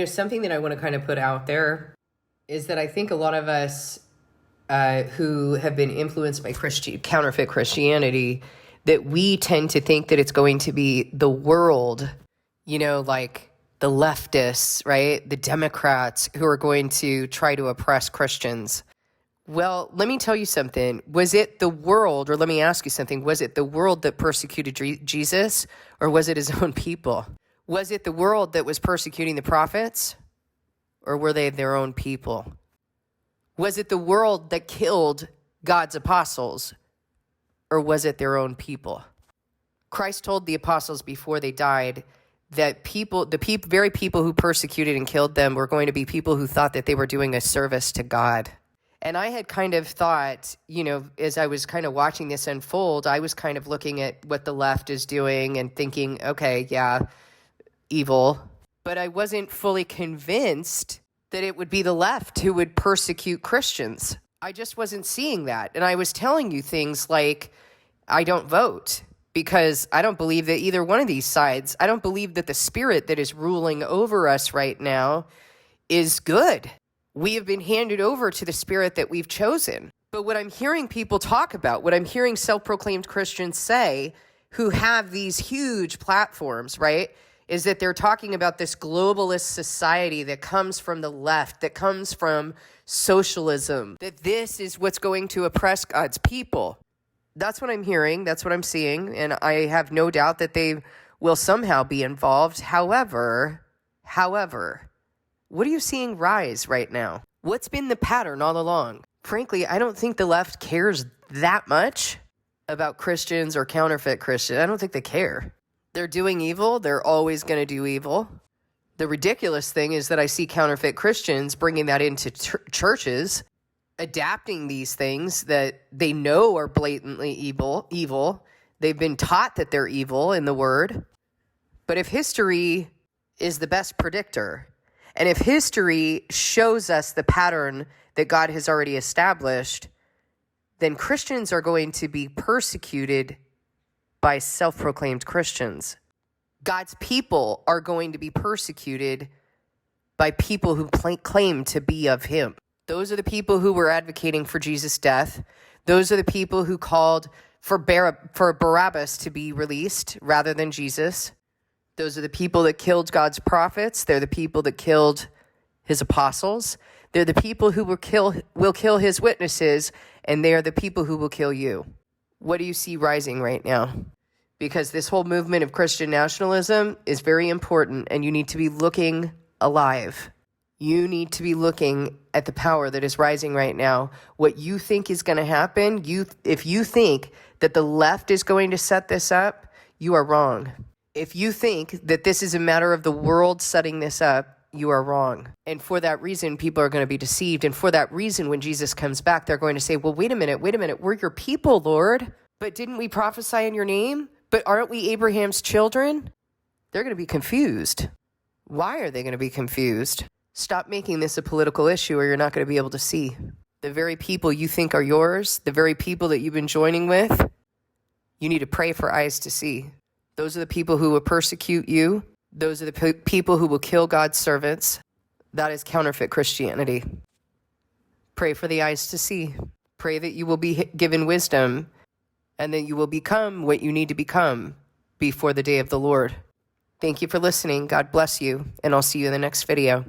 Something that I want to kind of put out there is that I think a lot of us who have been influenced by counterfeit Christianity, that we tend to think that it's going to be the world, like the leftists, right? The Democrats who are going to try to oppress Christians. Well, let me tell you something. Was it the world, or let me ask you something, was it the world that persecuted Jesus, or was it his own people? Was it the world that was persecuting the prophets, or were they their own people? Was it the world that killed God's apostles, or was it their own people? Christ told the apostles before they died that very people who persecuted and killed them were going to be people who thought that they were doing a service to God. And I had kind of thought, as I was kind of watching this unfold, I was kind of looking at what the left is doing and thinking, okay, yeah, evil. But I wasn't fully convinced that it would be the left who would persecute Christians. I just wasn't seeing that. And I was telling you things like, I don't vote because I don't believe that either one of these sides, I don't believe that the spirit that is ruling over us right now is good. We have been handed over to the spirit that we've chosen. But what I'm hearing people talk about, what I'm hearing self-proclaimed Christians say who have these huge platforms, right, is that they're talking about this globalist society that comes from the left, that comes from socialism, that this is what's going to oppress God's people. That's what I'm hearing. That's what I'm seeing. And I have no doubt that they will somehow be involved. However, what are you seeing rise right now? What's been the pattern all along? Frankly, I don't think the left cares that much about Christians or counterfeit Christians. I don't think they care. They're doing evil. They're always going to do evil. The ridiculous thing is that I see counterfeit Christians bringing that into churches, adapting these things that they know are blatantly evil. They've been taught that they're evil in the word. But if history is the best predictor, and if history shows us the pattern that God has already established, then Christians are going to be persecuted by self-proclaimed Christians. God's people are going to be persecuted by people who claim to be of him. Those are the people who were advocating for Jesus' death. Those are the people who called for Barabbas to be released rather than Jesus. Those are the people that killed God's prophets. They're the people that killed his apostles. They're the people who will kill his witnesses, and they are the people who will kill you. What do you see rising right now? Because this whole movement of Christian nationalism is very important, and you need to be looking alive. You need to be looking at the power that is rising right now. What you think is going to happen, if you think that the left is going to set this up, you are wrong. If you think that this is a matter of the world setting this up, you are wrong. And for that reason, people are going to be deceived. And for that reason, when Jesus comes back, they're going to say, well, wait a minute. We're your people, Lord. But didn't we prophesy in your name? But aren't we Abraham's children? They're going to be confused. Why are they going to be confused? Stop making this a political issue or you're not going to be able to see. The very people you think are yours, the very people that you've been joining with, you need to pray for eyes to see. Those are the people who will persecute you. Those are the people who will kill God's servants. That is counterfeit Christianity. Pray for the eyes to see. Pray that you will be given wisdom and that you will become what you need to become before the day of the Lord. Thank you for listening. God bless you, and I'll see you in the next video.